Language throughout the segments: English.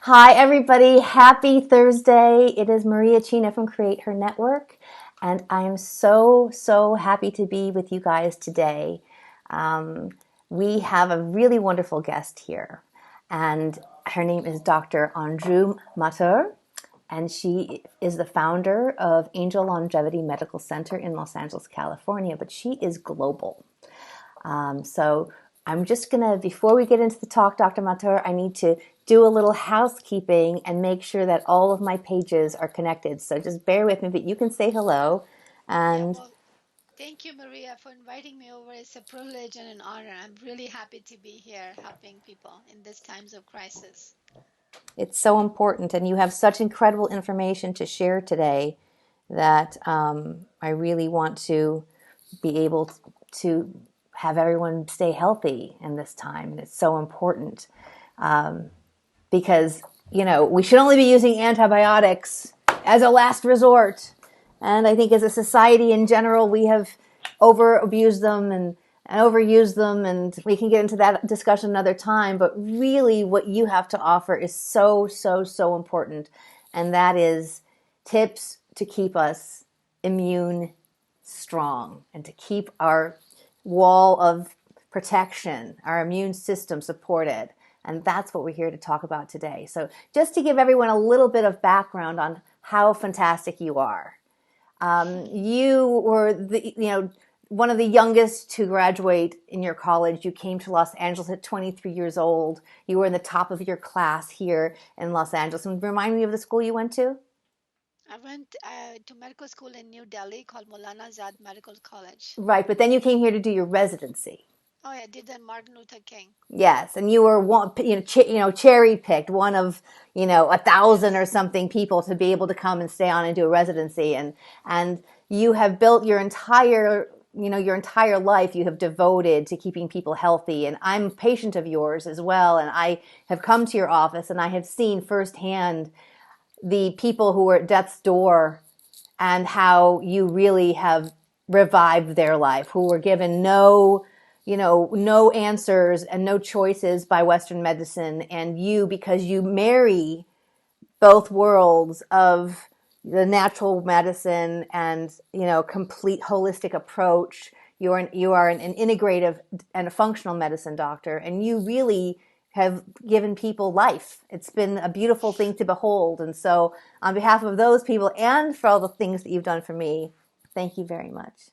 Hi, everybody. Happy Thursday. It is Maria China from Create Her Network, and I am so happy to be with you guys today. Um, we have a really wonderful guest here, and her name is Dr. Anju Mathur, and she is the founder of Angel Longevity Medical Center in Los Angeles, California, but she is global. So I'm just going to, before we get into the talk, Dr. Mathur, I need to do a little housekeeping and make sure that all of my pages are connected. So just bear with me, but you can say hello. Yeah, And well, thank you, Maria, for inviting me over. It's a privilege and an honor. I'm really happy to be here helping people in these times of crisis. it's so important. And you have such incredible information to share today that I really want to be able to have everyone stay healthy in this time. And it's so important. Because, we should only be using antibiotics as a last resort. And I think as a society in general, we have over abused them and overused them. And we can get into that discussion another time. But really, what you have to offer is so important. And that is tips to keep us immune strong and to keep our wall of protection, our immune system supported. And that's what we're here to talk about today. So just to give everyone a little bit of background on how fantastic you are. You were one of the youngest to graduate in your college. You came to Los Angeles at 23 years old. You were in the top of your class here in Los Angeles. And remind me of the school you went to? I went to medical school in New Delhi called Maulana Azad Medical College. Right, but then you came here to do your residency. Oh, I did that Martin Luther King. Yes, and you were one, cherry picked, one of 1,000 or Yes. something people to be able to come and stay on and do a residency, and you have built your entire life you have devoted to keeping people healthy. And I'm a patient of yours as well, and I have come to your office and I have seen firsthand the people who are at death's door and how you really have revived their life, who were given no answers and no choices by Western medicine. And you, because you marry both worlds of the natural medicine and, complete holistic approach, you are an integrative and a functional medicine doctor, and you really have given people life. It's been a beautiful thing to behold. And so on behalf of those people and for all the things that you've done for me, thank you very much.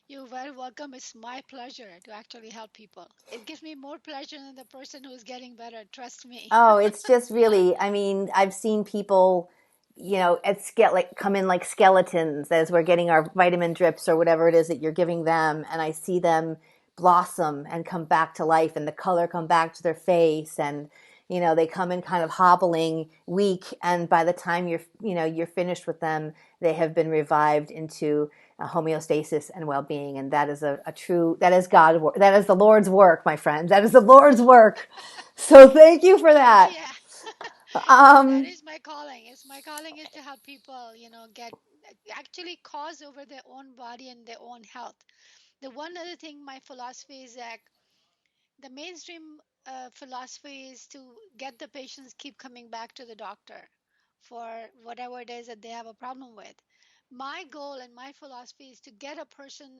You're very welcome. It's my pleasure to actually help people. It gives me more pleasure than the person who's getting better. Trust me. Oh, it's just really, I mean, I've seen people, like come in like skeletons as we're getting our vitamin drips or whatever it is that you're giving them. And I see them blossom and come back to life and the color come back to their face. And, they come in kind of hobbling, weak. And by the time you're finished with them, they have been revived into homeostasis and well-being. And that is a true, that is God, that is the Lord's work, my friends. That is the Lord's work. So thank you for that. Yeah. That Um, is my calling. It's my calling is to help people, get actually cause over their own body and their own health. The one other thing, my philosophy is that the mainstream philosophy is to get the patients keep coming back to the doctor for whatever it is that they have a problem with. My goal and my philosophy is to get a person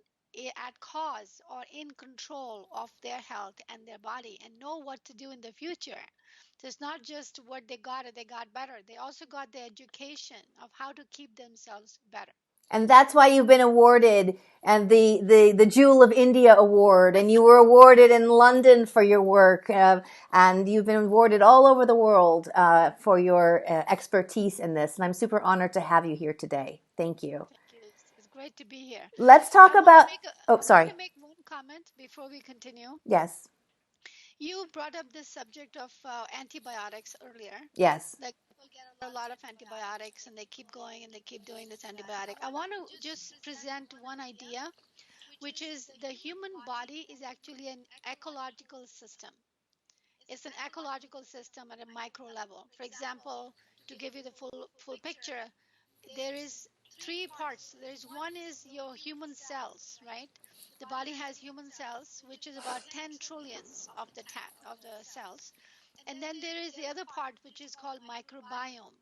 at cause or in control of their health and their body and know what to do in the future. So it's not just what they got or they got better. They also got the education of how to keep themselves better. and that's why you've been awarded and the Jewel of India Award, and you were awarded in London for your work, and you've been awarded all over the world for your expertise in this. And I'm super honored to have you here today. Thank you. Thank you. It's great to be here. Let's talk about. Oh, I want sorry. to make one comment before we continue. Yes. You brought up this subject of antibiotics earlier. Yes. Like people get a lot of antibiotics and they keep going and they keep doing this antibiotic. I want to just present one idea, which is the human body is actually an ecological system. It's an ecological system at a micro level. For example, to give you the full picture, there is three parts. There's one is your human cells, right? The body has human cells, which is about 10 trillions of the cells. And then there is the other part, which is called microbiome.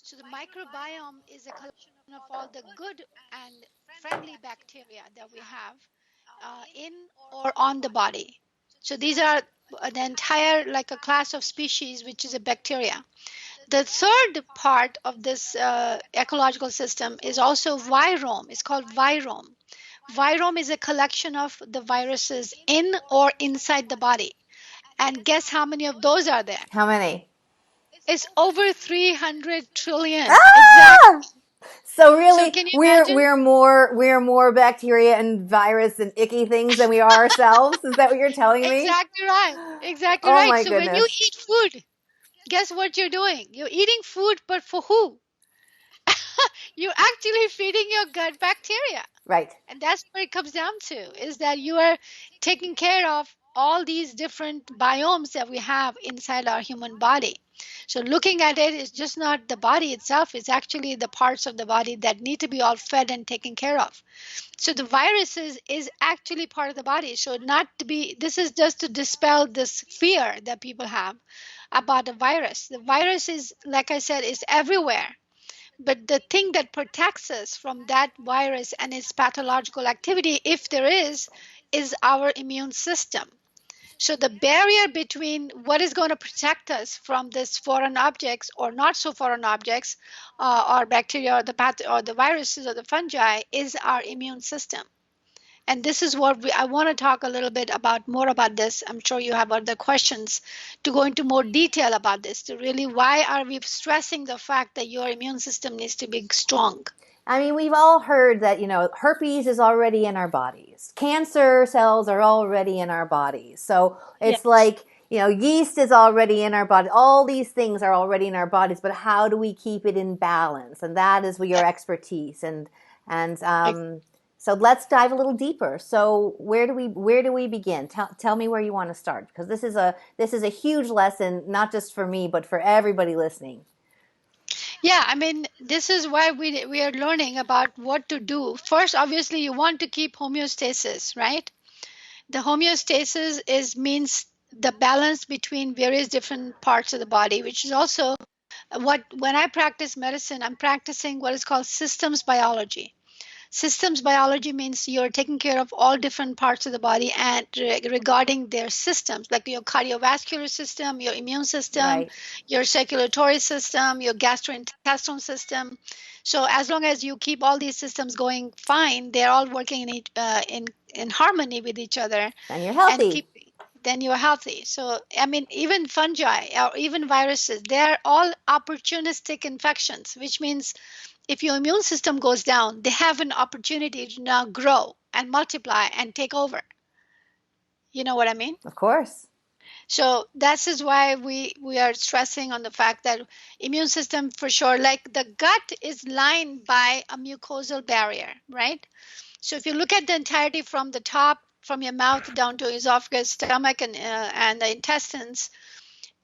So the microbiome is a collection of all the good and friendly bacteria that we have in or on the body. So these are the entire, like a class of species, which is a bacteria. The third part of this ecological system is also virome. It's called virome. Virome is a collection of the viruses in or inside the body. And guess how many of those are there? How many? It's over 300 trillion. Exactly. Ah! So So really, can you we're imagine? we're more we're more bacteria and virus and icky things than we are ourselves. Is that what you're telling me? Exactly right. Exactly Oh right. my So when you goodness! eat food, guess what you're doing? You're eating food, but for who? You're actually feeding your gut bacteria. Right. And that's what it comes down to, is that you are taking care of all these different biomes that we have inside our human body. So looking at it is just not the body itself, it's actually the parts of the body that need to be all fed and taken care of. So the viruses is actually part of the body. So not to be, this is just to dispel this fear that people have about the virus. The virus is, like I said, is everywhere. But the thing that protects us from that virus and its pathological activity, if there is our immune system. So the barrier between what is going to protect us from this foreign objects or not so foreign objects, or bacteria or or the viruses or the fungi, is our immune system. And this is what I want to talk a little bit about more about this. I'm sure you have other questions to go into more detail about this. To really, why are we stressing the fact that your immune system needs to be strong? I mean, we've all heard that, herpes is already in our bodies. Cancer cells are already in our bodies. So it's Yes. like, yeast is already in our body. All these things are already in our bodies, but how do we keep it in balance? And that is your Yes. expertise. And so let's dive a little deeper. So where do we begin? Tell me where you want to start, because this is a huge lesson, not just for me, but for everybody listening. Yeah, I mean, this is why we are learning about what to do. First, obviously, you want to keep homeostasis, right? The homeostasis is means the balance between various different parts of the body, which is also what, when I practice medicine, I'm practicing what is called systems biology. Systems biology means you're taking care of all different parts of the body and regarding their systems, like your cardiovascular system, your immune system, Right. your circulatory system, your gastrointestinal system. So as long as you keep all these systems going fine, they're all working in harmony with each other, And you're and healthy. keep, then you're healthy. So I mean, even fungi or even viruses, they're all opportunistic infections, which means if your immune system goes down, they have an opportunity to now grow and multiply and take over. You know what I mean? Of course. So that is why we are stressing on the fact that immune system, for sure, like the gut is lined by a mucosal barrier, right? So if you look at the entirety from the top, from your mouth down to esophagus, stomach, and the intestines,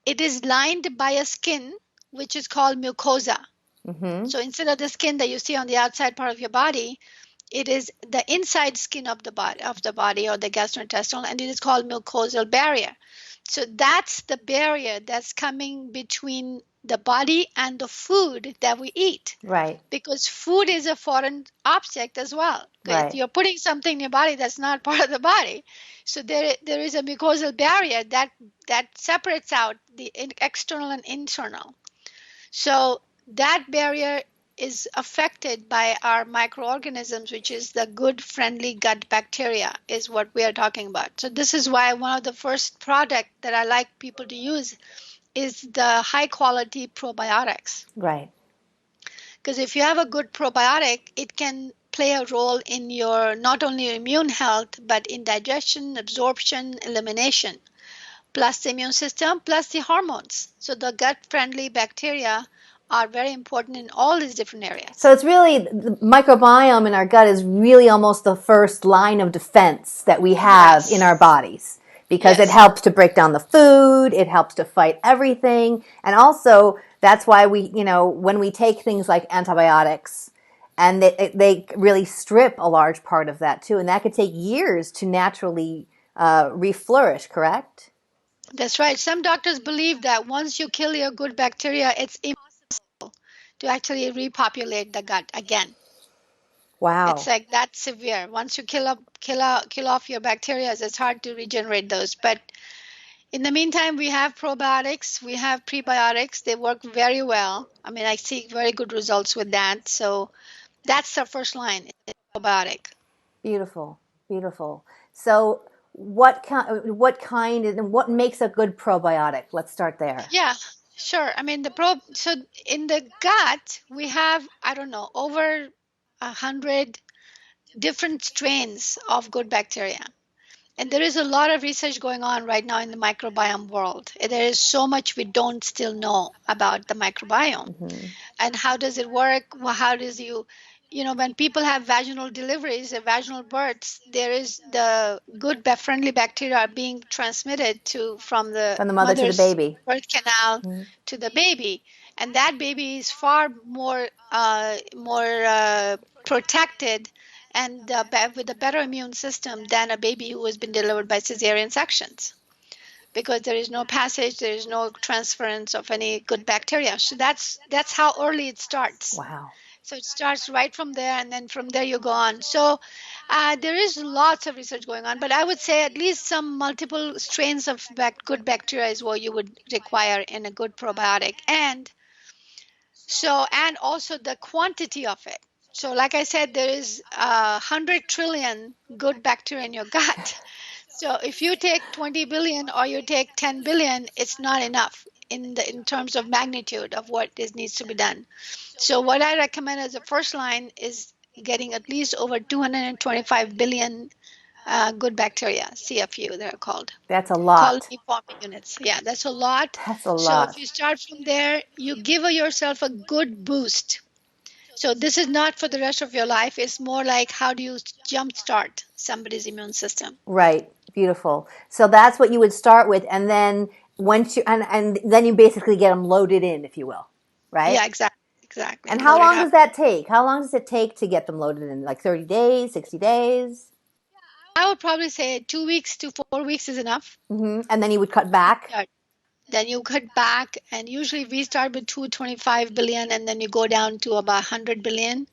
it is lined by a skin which is called mucosa. Mm-hmm. So instead of the skin that you see on the outside part of your body, it is the inside skin of the body or the gastrointestinal, and it is called mucosal barrier. So that's the barrier that's coming between the body and the food that we eat, Right. because food is a foreign object as well. Okay, Right. you're putting something in your body that's not part of the body. So there is a mucosal barrier that separates out the external and internal. So that barrier is affected by our microorganisms, which is the good friendly gut bacteria, is what we are talking about. So this is why one of the first product that I like people to use is the high quality probiotics. Right. Because if you have a good probiotic, it can play a role in your not only your immune health, but in digestion, absorption, elimination, plus the immune system, plus the hormones. So the gut-friendly bacteria are very important in all these different So areas. it's really the microbiome in our gut is really almost the first line of defense that we have in our Yes. bodies, because it Yes. helps to break down the food, it helps to fight everything. And also that's why when we take things like antibiotics, and they really strip a large part of that too. And that could take years to naturally reflourish, correct? That's right. Some doctors believe that once you kill your good bacteria, it's impossible to actually repopulate the gut again. It's Wow. like that severe. Once you kill off your bacteria, it's hard to regenerate those. But in the meantime, we have probiotics, we have prebiotics. They work very well. I mean, I see very good results with that. So that's the first line, is probiotic. Beautiful. Beautiful. So what kind and what makes a good probiotic? Let's start there. Yeah, sure. I mean, so in the gut, we have, I don't know, over 100 different strains of good bacteria. And there is a lot of research going on right now in the microbiome world. There is so much we don't still know about the microbiome. Hmm. And how does it work? Well, how does when people have vaginal deliveries, vaginal births, there is the good friendly bacteria are being transmitted to from the From the mother to the mother's baby. birth canal Mhm. to the baby, and that baby is far more protected and with a better immune system than a baby who has been delivered by cesarean sections, because there is no passage, there is no transference of any good bacteria. So that's how early it starts. Wow. So it starts right from there, and then from there you go on. So there is lots of research going on, but I would say at least some multiple strains of good bacteria is what you would require in a good probiotic, and also the quantity of it. So, like I said, there is 100 trillion good bacteria in your gut. So if you take 20 billion or you take 10 billion, it's not enough in terms of magnitude of what is needs to be done. So what I recommend as a first line is getting at least over 225 billion good bacteria, CFU they're called. That's a lot. Colony forming units. Yeah, that's a lot. That's a So if lot. you start from there, you give yourself a good boost. So this is not for the rest of your life. It's more like how do you jumpstart somebody's immune system. Right. Beautiful. So that's what you would start with, and then once you and then you basically get them loaded in, if you will, right? Yeah, exactly. And how Load it long up. does that take? How long does it take to get them loaded in? Like 30 days, 60 days? I would probably say 2 weeks to 4 weeks is enough. And then you would cut back. Start. Then you cut back, and usually we start with 225 billion, and then you go down to about 100 billion,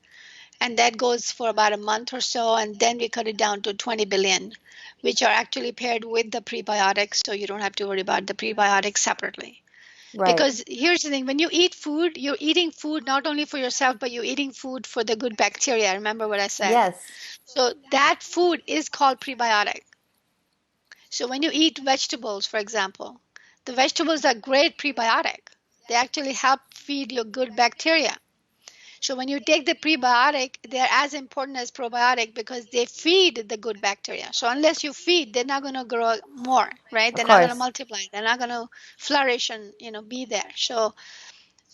and that goes for about a month or so, and then we cut it down to 20 billion, which are actually paired with the prebiotics, so you don't have to worry about the prebiotics separately. Right. Because here's the thing, when you eat food, you're eating food not only for yourself, but you're eating food for the good bacteria. Remember what I said? Yes. So that food is called prebiotic. So when you eat vegetables, for example, the vegetables are great prebiotic. They actually help feed your good bacteria. So when you take the prebiotic, they're as important as probiotic because they feed the good bacteria. So unless you feed, they're not going to grow more, right? Of They're not going to course. multiply. They're not going to flourish and be there. So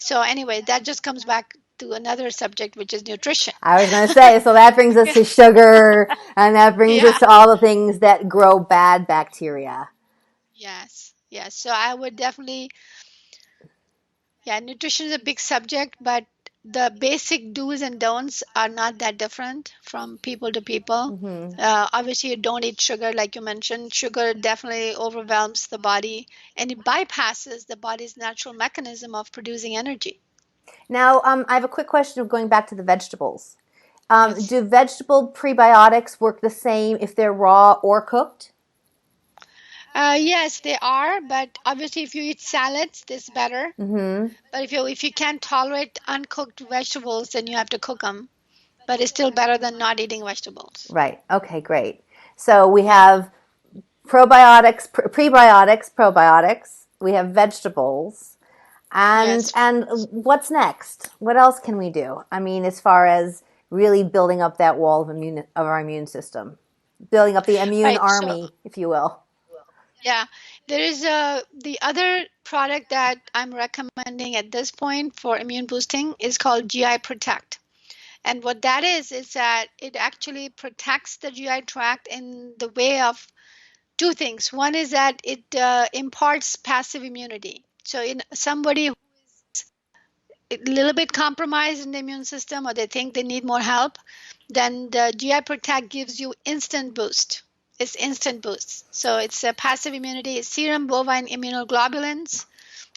anyway, that just comes back to another subject, which is nutrition. I was going to say, so that brings us to sugar, and that brings Yeah. us to all the things that grow bad bacteria. Yes. Yes. So I would definitely, yeah, nutrition is a big subject, but the basic do's and don'ts are not that different from people to people. Hmm. Obviously, you don't eat sugar, like you mentioned. Sugar definitely overwhelms the body, and it bypasses the body's natural mechanism of producing energy. Now, I have a quick question of going back to the vegetables. Yes. Do vegetable prebiotics work the same if they're raw or cooked? Yes, they are, but obviously, if you eat salads, this better. Hmm. But if you can't tolerate uncooked vegetables, then you have to cook them. But it's still better than not eating vegetables. Right. Okay, great. So we Yeah. have prebiotics, probiotics. We have vegetables. And Yes. and what's next? What else can we do? I mean, as far as really building up that wall of our immune system, building up the immune Right. So army, if you will. yeah, there is the other product that I'm recommending at this point for immune boosting is called GI Protect. And what that is that it actually protects the GI tract in the way of two things. One is that it imparts passive immunity. So in somebody who is a little bit compromised in the immune system, or they think they need more help, then the GI Protect gives you instant boost. It's instant boost. So it's a passive immunity. It's serum bovine immunoglobulins.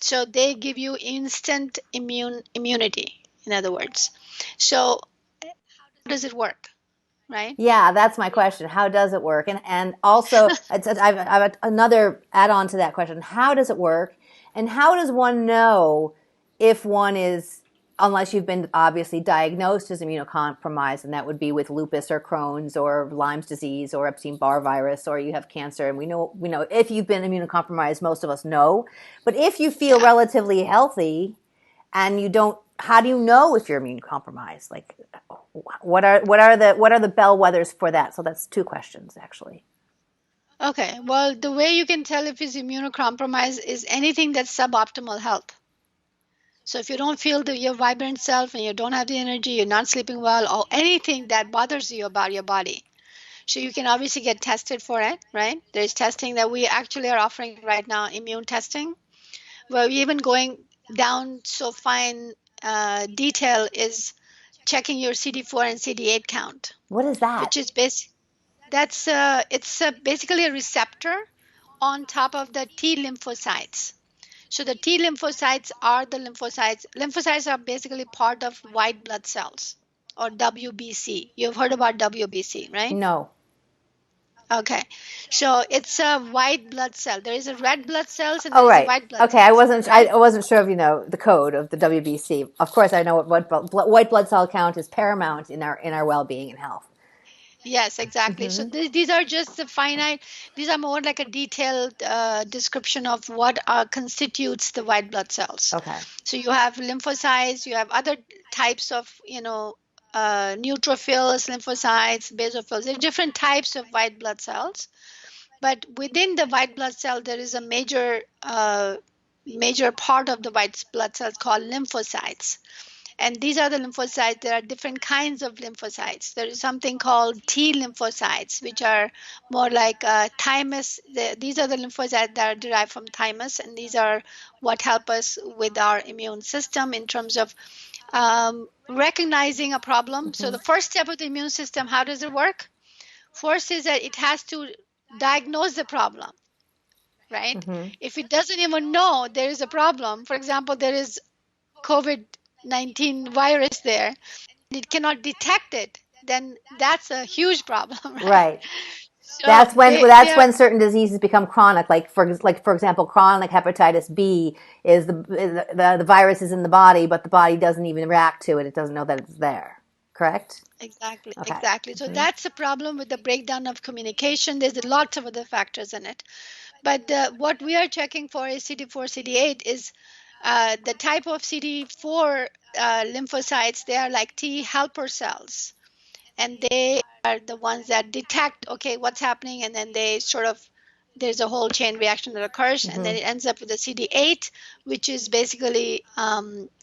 So they give you instant immunity, in other words. So how does it work, right? Yeah, that's my question. How does it work? And also, I've another add on to that question. How does it work? And how does one know if one is, unless you've been obviously diagnosed as immunocompromised, and that would be with lupus or Crohn's or Lyme's disease or Epstein-Barr virus, or you have cancer, and we know if you've been immunocompromised, most of us know. But if you feel Yeah. relatively healthy and you don't, how do you know if you're immune compromised? Like, what are the bellwethers for that? So that's two questions actually. Okay. Well, the way you can tell if it's immunocompromised is anything that's suboptimal health. So if you don't feel your vibrant self and you don't have the energy, you're not sleeping well, or anything that bothers you about your body. So you can obviously get tested for it, right? There's testing that we actually are offering right now, immune testing. Well, even going down so fine detail is checking your CD4 and CD8 count, What is that? which is basically a receptor on top of the T lymphocytes. So the T lymphocytes are the lymphocytes. Lymphocytes are basically part of white blood cells or WBC. You've heard about WBC, right? No. Okay. So it's a white blood cell. There is a red blood cells and there Oh, is a right. white blood Okay, I cells, wasn't. right? I wasn't sure if the code of the WBC. Of course, I know what white blood cell count is paramount in our well being and health. Yes, exactly. So Mm-hmm. these are just the finite, these are more like a detailed description of what constitutes the white blood cells. Okay. So you have lymphocytes, you have other types of, neutrophils, lymphocytes, basophils. There are different types of white blood cells. But within the white blood cell, there is a major part of the white blood cells called lymphocytes. And these are the lymphocytes. There are different kinds of lymphocytes. There is something called T lymphocytes, which are more like thymus. These are the lymphocytes that are derived from thymus, and these are what help us with our immune system in terms of recognizing a problem. So Mm-hmm. the first step of the immune system, how does it work? First is that it has to diagnose the problem, right? Mm-hmm. If it doesn't even know there is a problem, for example, there is COVID-19 virus there, and it cannot detect it, then that's a huge problem, right? Right. So they That's are when certain diseases become chronic. Like for example, chronic hepatitis B is the virus is in the body, but the body doesn't even react to it. It doesn't know that it's there. Correct. exactly, Okay. exactly. So Mm-hmm. that's a problem with the breakdown of communication. There's a lot of other factors in it. But what we are checking for is CD4, CD8 is the type of CD4 lymphocytes. They are like T helper cells, and they are the ones that detect, okay, what's happening, and then they sort of, there's a whole chain reaction that occurs, and then Mm-hmm. it ends up with the CD8, which is basically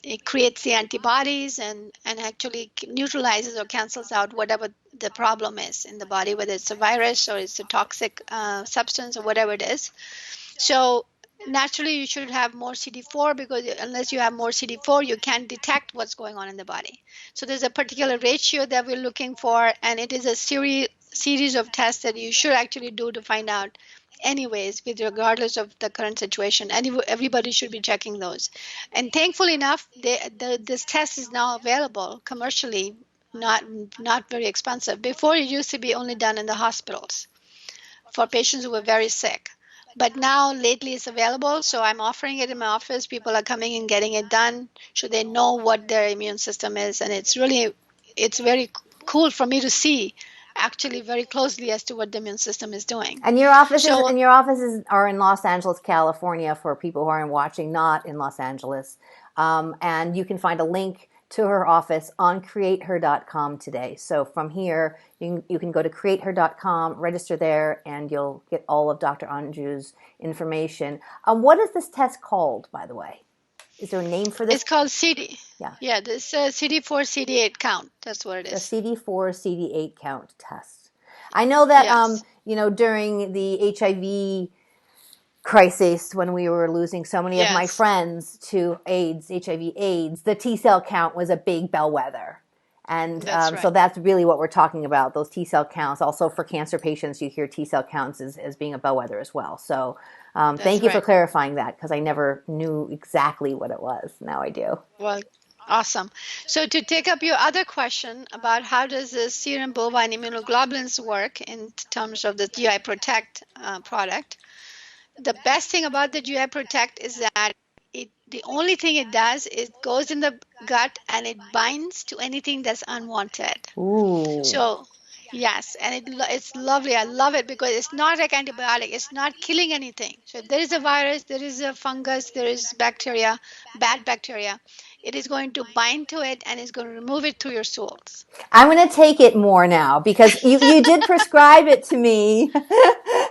it creates the antibodies and actually neutralizes or cancels out whatever the problem is in the body, whether it's a virus or it's a toxic substance or whatever it is. So naturally, you should have more CD4 because unless you have more CD4, you can't detect what's going on in the body. So there's a particular ratio that we're looking for, and it is a series of tests that you should actually do to find out. Anyways, with regardless of the current situation, everybody should be checking those. And thankfully enough, this test is now available commercially, not not very expensive. Before it used to be only done in the hospitals for patients who were very sick. But now lately it's available, so I'm offering it in my office. People are coming and getting it done so they know what their immune system is, and it's very cool for me to see actually very closely as to what the immune system is doing. So Your offices are in Los Angeles, California, for people who aren't watching, not in Los Angeles. And you can find a link to her office on createher.com today. So from here, you can go to createher.com, register there, and you'll get all of Dr. Anju's information. What is this test called, by the way? Is there a name for this? it's called CD. Yeah, Yeah, this CD4 CD8 count. That's what it the is. CD4 CD8 count test. I know that Yes. during the HIV crisis, when we were losing so many of my Yes. friends to AIDS, HIV AIDS, the T cell count was a big bellwether. And That's so right. that's really what we're talking about, those T cell counts. Also for cancer patients, you hear T cell counts as being a bellwether as well. So thank That's you for right. clarifying that, because I never knew exactly what it was. Now I do. Well, awesome. So to take up your other question about how does the serum bovine immunoglobulins work in terms of the GI Protect product, the best thing about the GI Protect is that the only thing it does is goes in the gut and it binds to anything that's unwanted. Ooh. So yes, and it's lovely. I love it because it's not like antibiotic. It's not killing anything. So if there is a virus, there is a fungus, there is bacteria, bad bacteria, it is going to bind to it and it's going to remove it through your stools. I'm going to take it more now, because you did prescribe it to me.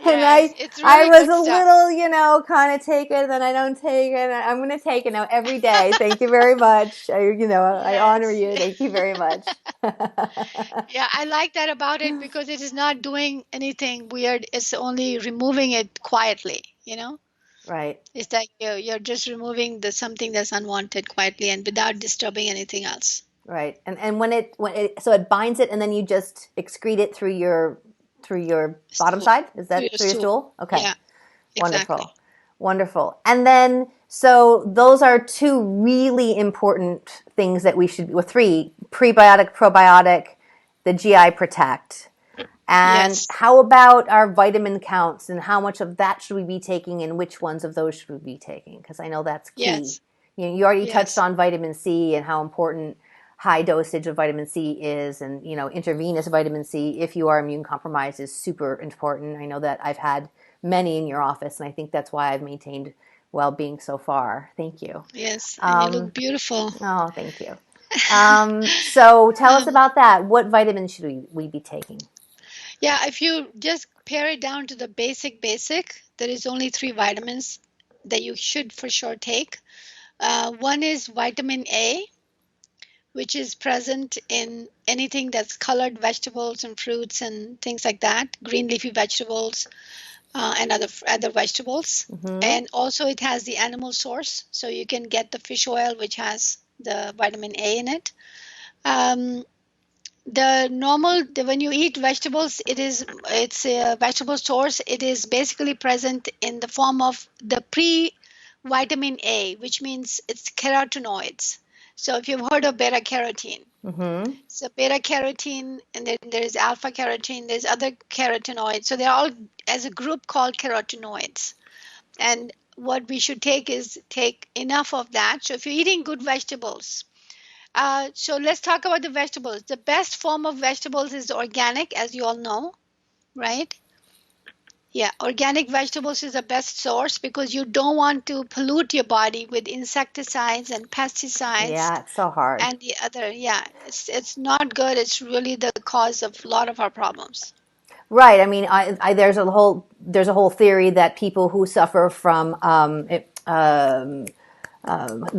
And Yes, it's I really was good a stuff. little, kind of take it, then I don't take it. I'm going to take it now every day. Thank you very much. I honor Yes. you. Thank you very much. Yeah, I like that about it because it is not doing anything weird. It's only removing it quietly. Right. It's like you're just removing the something that's unwanted quietly and without disturbing anything else. Right. And when it so it binds it, and then you just excrete it through your bottom Stool. side? Is Through that your through your stool. stool? Okay. Yeah, exactly. Wonderful. Wonderful. And then, so those are two really important things that we should, well, three: prebiotic, probiotic, the GI Protect. And Yes. how about our vitamin counts, and how much of that should we be taking, and which ones of those should we be taking? Because I know that's key. Yes. You already touched Yes. on vitamin C and how important high dosage of vitamin C is, and intravenous vitamin C, if you are immune compromised, is super important. I know that I've had many in your office, and I think that's why I've maintained well-being so far. Thank you. Yes. And you Um, look beautiful. oh, thank you. So tell us Um, about that. What vitamins should we be taking? yeah, if you just pare it down to the basic, there is only three vitamins that you should for sure take. One is vitamin A, which is present in anything that's colored vegetables and fruits and things like that, green leafy vegetables and other vegetables. Mm-hmm. And also, it has the animal source, so you can get the fish oil, which has the vitamin A in it. Um, when you eat vegetables, it's a vegetable source. It is basically present in the form of the vitamin A, which means it's carotenoids. So if you've heard of beta carotene, Mm-hmm. so beta carotene, and then there's alpha carotene, there's other carotenoids. So they're all as a group called carotenoids. And what we should take enough of that. So if you're eating good vegetables, so let's talk about the vegetables. The best form of vegetables is organic, as you all know, right? Yeah, organic vegetables is the best source because you don't want to pollute your body with insecticides and pesticides Yeah, it's so hard. and the other. Yeah, it's not good. It's really the cause of a lot of our problems. Right. I mean, there's a whole theory that people who suffer from that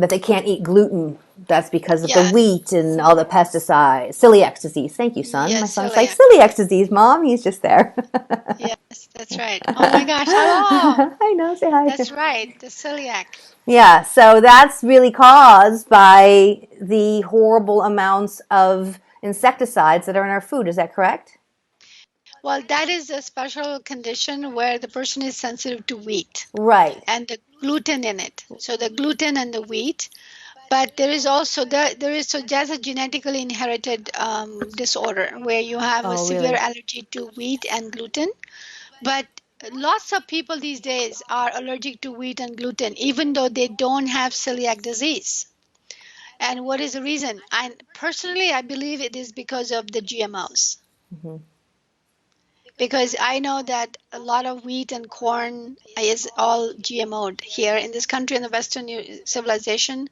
they can't eat gluten. That's because of the Yes, wheat and all the pesticides. Celiac disease. Thank you, son. My yes, son's like, celiac. celiac disease, Mom. He's just there. Yes, that's right. Oh my gosh, hello. I know. Say hi. That's right, the celiac. Yeah. So that's really caused by the horrible amounts of insecticides that are in our food. Is that correct? Well, that is a special condition where the person is sensitive to wheat Right. and the gluten in it. So the gluten and the wheat. But there is also that's a genetically inherited disorder where you have a Oh, severe really? allergy to wheat and gluten. But lots of people these days are allergic to wheat and gluten, even though they don't have celiac disease. And what is the reason? And personally, I believe it is because of the GMOs. Hmm. Because I know that a lot of wheat and corn is all GMO'd here in this country in the Western civilization,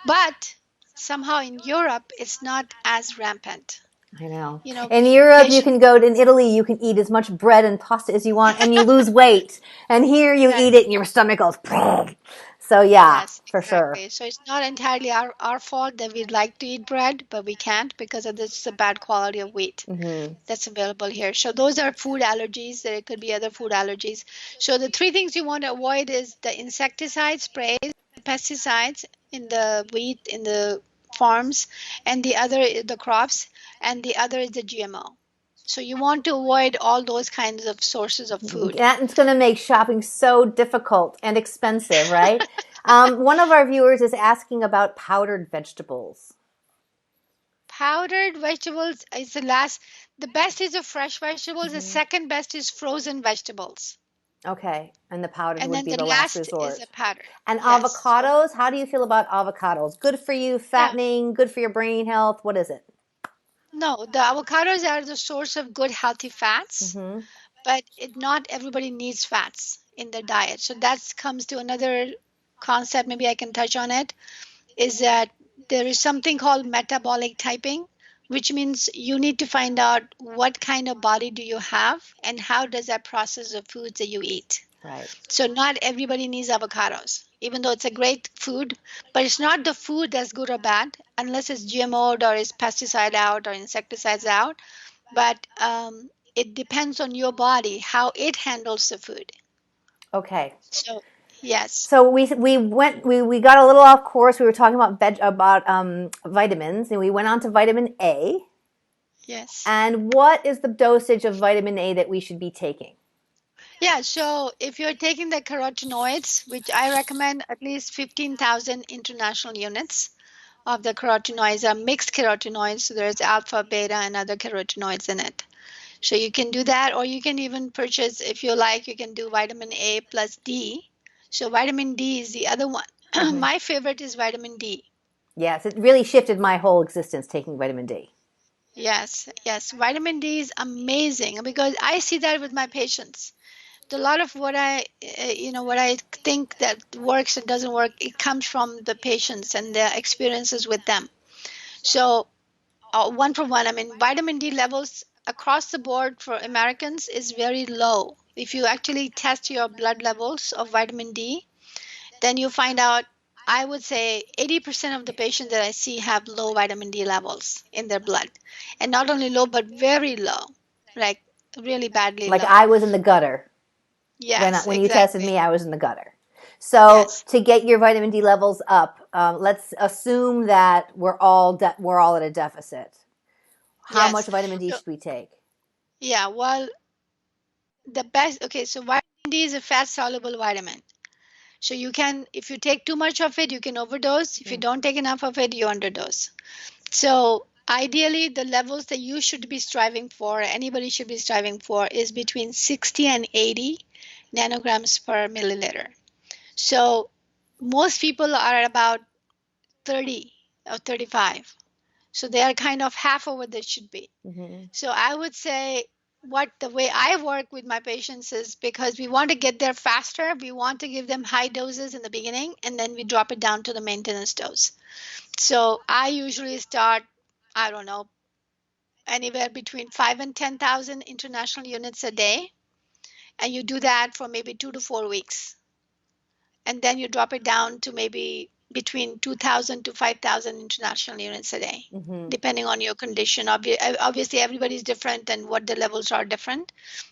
but somehow in Europe it's not as rampant. I know. You know, In Europe, you patient. can go to, in Italy, you can eat as much bread and pasta as you want, and you lose weight. And here, you Yes, eat it, and your stomach goes. So yeah, yes, for sure. exactly. So it's not entirely our fault that we'd like to eat bread, but we can't because of this the bad quality of wheat Hmm. that's available here. So those are food allergies. There could be other food allergies. So the three things you want to avoid is the insecticide sprays, pesticides in the wheat, in the farms, and the other is the crops, and the other is the GMO. So you want to avoid all those kinds of sources of food. That's going to make shopping so difficult and expensive, right? One of our viewers is asking about powdered vegetables. Powdered vegetables is the last. The best is the fresh vegetables. The second best is frozen vegetables. Okay, and the powdered And would then be the the last last is resort. a powder. And Yes. So, avocados, how do you feel about avocados? Good for you, yeah. fattening, good for your brain health. What is it? No, the avocados are the source of good healthy fats, Mm-hmm. but not everybody needs fats in their diet. So that comes to another concept. Maybe I can touch on it. Is that there is something called metabolic typing, which means you need to find out what kind of body do you have and how does that process the foods that you eat. Right. So not everybody needs avocados, even though it's a great food, but it's not the food that's good or bad unless it's GMO'd or is pesticide out or insecticides out. But it depends on your body how it handles the food. Okay. So yes, So we got a little off course. We were talking about vitamins, and we went on to vitamin A. yes. And what is the dosage of vitamin A that we should be taking? Yeah, so if you're taking the carotenoids, which I recommend at least 15,000 international units of the carotenoids are mixed carotenoids. So there's alpha, beta, and other carotenoids in it. So you can do that, or you can even purchase, if you like, you can do vitamin A plus D. So vitamin D is the other one. My favorite is vitamin D. Yes, it really shifted my whole existence taking vitamin D. Yes, yes. Vitamin D is amazing because I see that with my patients. A lot of what what I think that works and doesn't work, it comes from the patients and their experiences with them. So, one for one, I mean, vitamin D levels across the board for Americans is very low. If you actually test your blood levels of vitamin D, then you find out, I would say 80% of the patients that I see have low vitamin D levels in their blood. And not only low, but very low, like really badly Like low. I was in the gutter Yes, when you tested exactly. me. I was in the gutter. So Yes, to get your vitamin D levels up, let's assume that we're all at a deficit. How much yes. vitamin D So, should we take? yeah, well, the best, okay, so vitamin D is a fat soluble vitamin. So you can, if you take too much of it, you can overdose. If you don't take enough of it, you underdose. So ideally, the levels that you should be striving for, anybody should be striving for, is between 60 and 80 nanograms per milliliter. So most people are at about 30 or 35. So they are kind of half of what they should be. Mm-hmm. So I would say what the way I work with my patients is, because we want to get there faster, we want to give them high doses in the beginning and then we drop it down to the maintenance dose. So I usually start, I don't know, anywhere between 5 and 10,000 international units a day. And you do that for maybe 2 to 4 weeks. And then you drop it down to maybe between 2,000 to 5,000 international units a day, Mm-hmm. depending on your condition. Obviously, everybody's different and what the levels are different.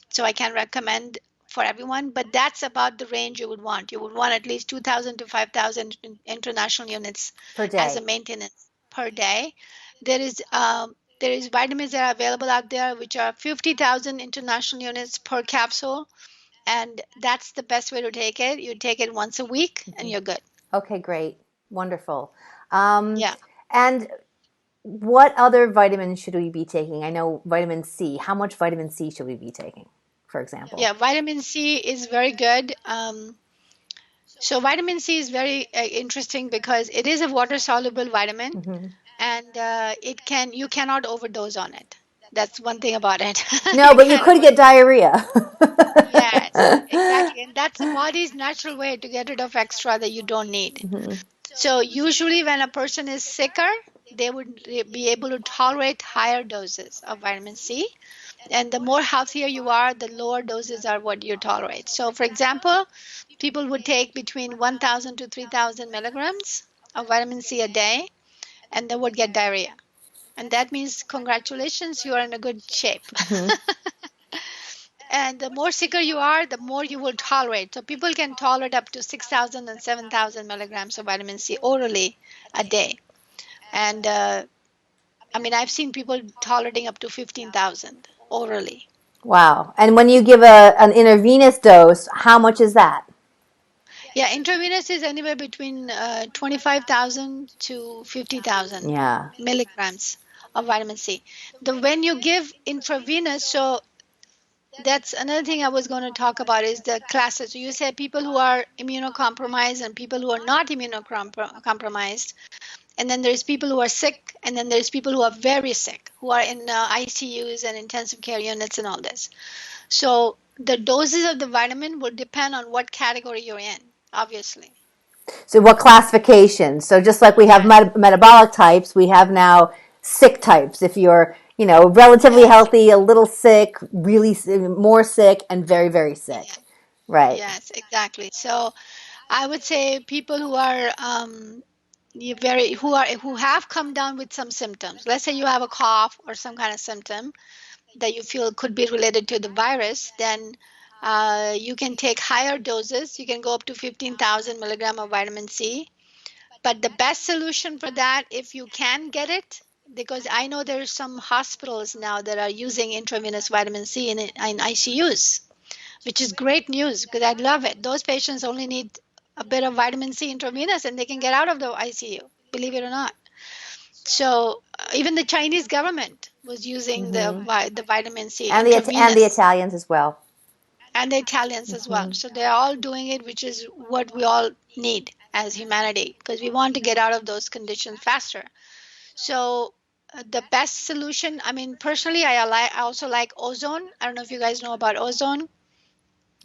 So I can recommend for everyone, but that's about the range you would want. You would want at least 2,000 to 5,000 international units Per as a day. maintenance per day. There is vitamins that are available out there, which are 50,000 international units per capsule, and that's the best way to take it. You take it once a week and you're good. Okay, great. Wonderful. Um, Yeah. and what other vitamins should we be taking? I know vitamin C. How much vitamin C should we be taking, for example? Yeah, vitamin C is very good. So vitamin C is very interesting because it is a water soluble vitamin, Mm-hmm. and you cannot overdose on it. That's one thing about it. No, You but you can't could overdose. get diarrhea. Yes, exactly. And that's the body's natural way to get rid of extra that you don't need. Mm-hmm. So usually when a person is sicker, they would be able to tolerate higher doses of vitamin C. And the more healthier you are, the lower doses are what you tolerate. So for example, people would take between 1,000 to 3,000 milligrams of vitamin C a day, and they would get diarrhea. And that means congratulations, you are in a good shape. Mm-hmm. And the more sicker you are, the more you will tolerate. So people can tolerate up to 6,000 and 7,000 milligrams of vitamin C orally a day. And I mean, I've seen people tolerating up to 15,000 orally. Wow. And when you give an intravenous dose, how much is that? Yeah, intravenous is anywhere between 25,000 to 50,000 Yeah. milligrams of vitamin C. When you give intravenous, so that's another thing I was going to talk about is the classes. So you said people who are immunocompromised and people who are not immunocompromised. And then there's people who are sick, and then there's people who are very sick, who are in ICUs and intensive care units and all this. So the doses of the vitamin will depend on what category you're in, obviously. So what classification? So just like we have Yes, metabolic types, we have now sick types. If you're, relatively yes, healthy, a little sick, really more sick, and very, very sick. yes, Right. yes, exactly. So I would say people who are who have come down with some symptoms. Let's say you have a cough or some kind of symptom that you feel could be related to the virus, then you can take higher doses. You can go up to 15,000 milligram of vitamin C. But the best solution for that, if you can get it, because I know there's some hospitals now that are using intravenous vitamin C in ICUs, which is great news because I love it. Those patients only need a bit of vitamin C intravenous and they can get out of the ICU, believe it or not. So even the Chinese government was using Hmm. the vitamin C And the intravenous, Italians as well. and the Italians as well. Hmm. So they're all doing it, which is what we all need as humanity because we want to get out of those conditions faster. So the best solution, I mean, personally, I also like ozone. I don't know if you guys know about ozone.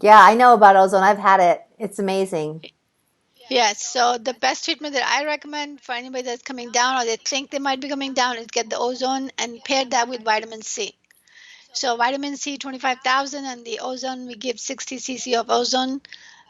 Yeah, I know about ozone. I've had it. It's amazing. Yes, so the best treatment that I recommend for anybody that's coming down or they think they might be coming down is get the ozone and pair that with vitamin C. So vitamin C 25,000 and the ozone we give 60 cc of ozone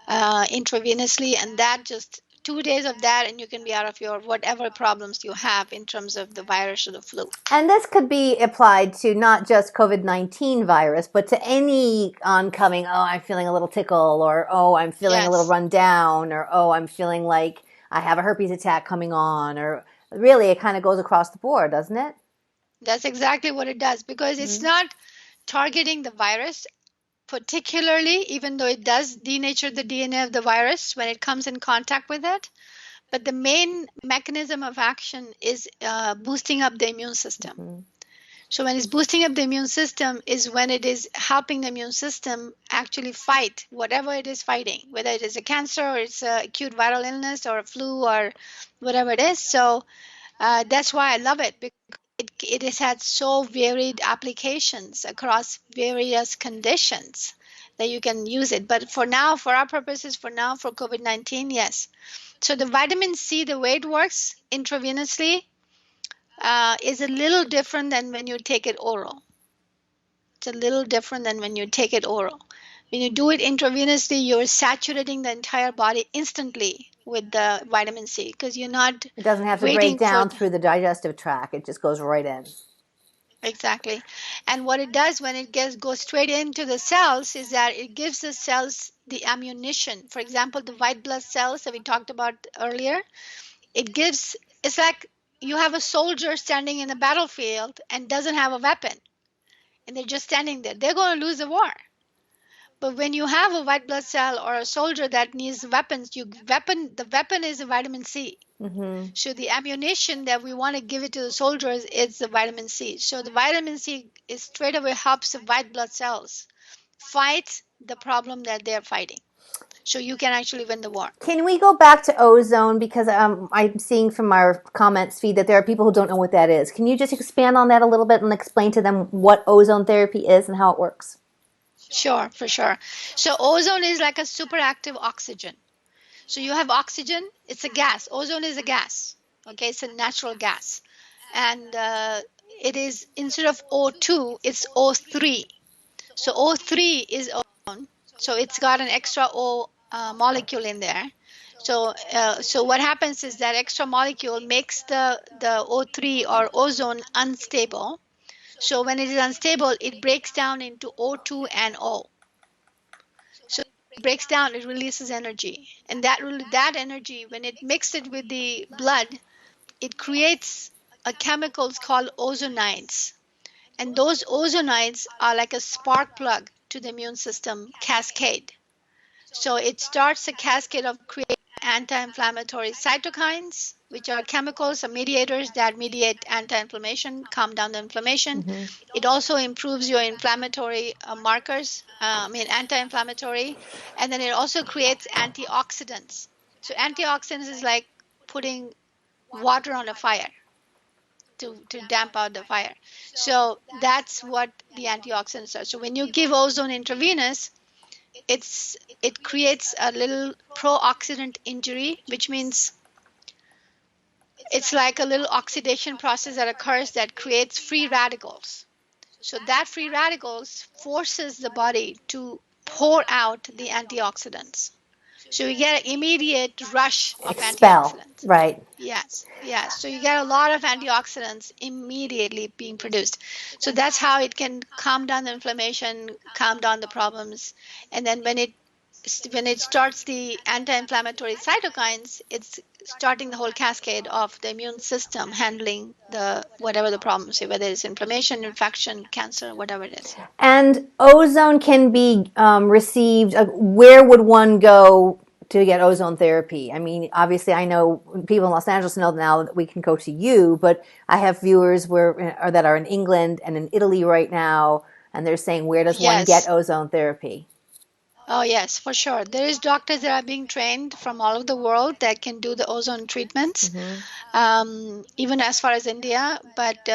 intravenously, and that just 2 days of that and you can be out of your whatever problems you have in terms of the virus or the flu. And this could be applied to not just COVID-19 virus, but to any oncoming, oh, I'm feeling a little tickle, or oh, I'm feeling a little Yes, run down, or oh, I'm feeling like I have a herpes attack coming on, or really it kind of goes across the board, doesn't it? that's exactly what it does because it's Mm-hmm. not targeting the virus particularly, even though it does denature the DNA of the virus when it comes in contact with it. But the main mechanism of action is boosting up the immune system. Mm-hmm. So when it's boosting up the immune system is when it is helping the immune system actually fight whatever it is fighting, whether it is a cancer or it's a acute viral illness or a flu or whatever it is. So that's why I love it because it has had so varied applications across various conditions that you can use it. But for now, for our purposes, for now, for COVID-19, yes. So the vitamin C, the way it works intravenously, is a little different than when you take it oral. It's a little different than when you take it oral. When you do it intravenously, you're saturating the entire body instantly with the vitamin C because you're not It doesn't have to break waiting for down through the digestive tract. It just goes right in. exactly. And what it does when it goes straight into the cells is that it gives the cells the ammunition. For example, the white blood cells that we talked about earlier, it gives, it's like you have a soldier standing in the battlefield and doesn't have a weapon and they're just standing there. They're going to lose the war. But when you have a white blood cell or a soldier that needs weapons, the weapon is a vitamin C. Mm-hmm. So the ammunition that we want to give it to the soldiers is the vitamin C. So the vitamin C is straight away helps the white blood cells fight the problem that they're fighting. So you can actually win the war. Can we go back to ozone because I'm seeing from our comments feed that there are people who don't know what that is. Can you just expand on that a little bit and explain to them what ozone therapy is and how it works? Sure, for sure. So ozone is like a superactive oxygen. So you have oxygen, it's a gas. Ozone is a gas. Okay, it's a natural gas. And it is instead of O2, it's O3. So O3 is ozone. So it's got an extra O molecule in there. So what happens is that extra molecule makes the O3 or ozone unstable. So when it is unstable, it breaks down into O2 and O. So it breaks down, it releases energy, and that energy, when it mixes it with the blood, it creates a chemicals called ozonides. And those ozonides are like a spark plug to the immune system cascade. So it starts a cascade of creating anti-inflammatory cytokines, which are chemicals or mediators that mediate anti-inflammation, calm down the inflammation. It also improves your inflammatory markers, anti-inflammatory, and then it also creates antioxidants. So antioxidants is like putting water on a fire to damp out the fire. So that's what the antioxidants are. So when you give ozone intravenous, it creates a little pro-oxidant injury, which means it's like a little oxidation process that occurs that creates free radicals. So that free radicals forces the body to pour out the antioxidants. So you get an immediate rush of Expel, antioxidants. right. Yes, yes. So you get a lot of antioxidants immediately being produced. So that's how it can calm down the inflammation, calm down the problems. And then when it starts the anti-inflammatory cytokines, it's starting the whole cascade of the immune system handling the whatever the problems, whether it's inflammation, infection, cancer, whatever it is. And ozone can be received. Where would one go to get ozone therapy? I mean, obviously, I know people in Los Angeles know now that we can go to you, but I have viewers that are in England and in Italy right now, and they're saying, where does one get Yes. ozone therapy? Oh, yes, for sure. There is doctors that are being trained from all over the world that can do the ozone treatments, even as far as India. But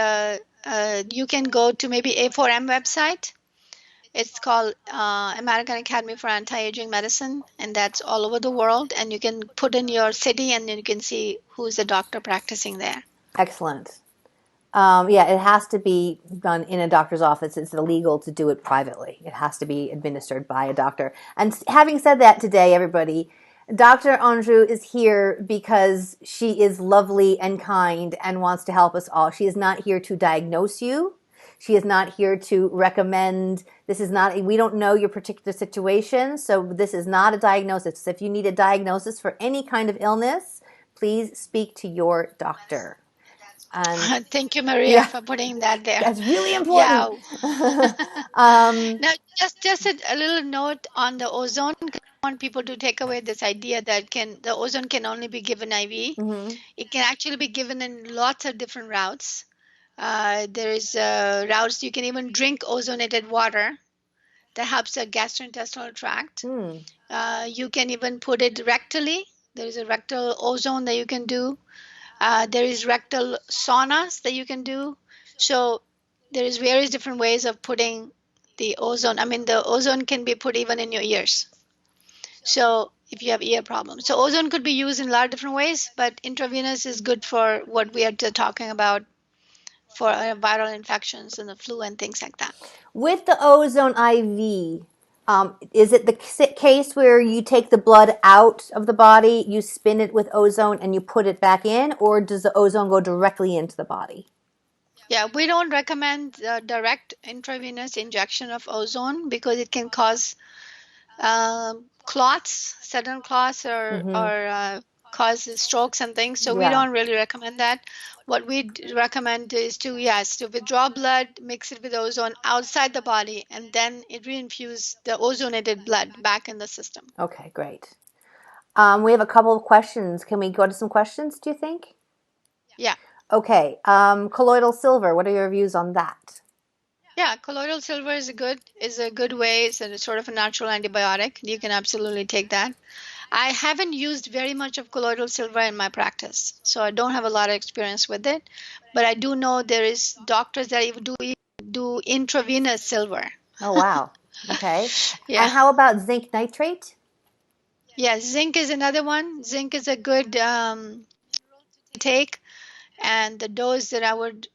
you can go to maybe A4M website. It's called American Academy for Anti-Aging Medicine, and that's all over the world. And you can put in your city, and then you can see who's the doctor practicing there. Excellent. Yeah, it has to be done in a doctor's office. It's illegal to do it privately. It has to be administered by a doctor. And having said that today, everybody, Dr. Anju is here because she is lovely and kind and wants to help us all. She is not here to diagnose you. She is not here to recommend. We don't know your particular situation, so this is not a diagnosis. If you need a diagnosis for any kind of illness, please speak to your doctor. And thank you, Maria, for putting that there. That's really important. Yeah. Now, just a little note on the ozone. I want people to take away this idea that the ozone can only be given IV. It can actually be given in lots of different routes. There is routes you can even drink ozonated water that helps the gastrointestinal tract. You can even put it rectally. There is a rectal ozone that you can do. There is rectal saunas that you can do. So there is various different ways of putting the ozone. I mean, the ozone can be put even in your ears. So if you have ear problems. So ozone could be used in a lot of different ways, but intravenous is good for what we are talking about for viral infections and the flu and things like that. With the ozone IV, is it the case where you take the blood out of the body, you spin it with ozone, and you put it back in, or does the ozone go directly into the body? Yeah, we don't recommend direct intravenous injection of ozone because it can cause clots, sudden clots, or cause strokes and things. So we don't really recommend that. What we recommend is to withdraw blood, mix it with ozone outside the body, and then it reinfuse the ozonated blood back in the system. Okay, great. We have a couple of questions. Can we go to some questions, do you think? Yeah. Okay. Colloidal silver, what are your views on that? Yeah, colloidal silver is a good way. It's a sort of a natural antibiotic. You can absolutely take that. I haven't used very much of colloidal silver in my practice, so I don't have a lot of experience with it. But I do know there is doctors that even do intravenous silver. Oh, wow. Okay. Yeah. And how about zinc nitrate? Yeah, zinc is another one. Zinc is a good take, and the dose that I would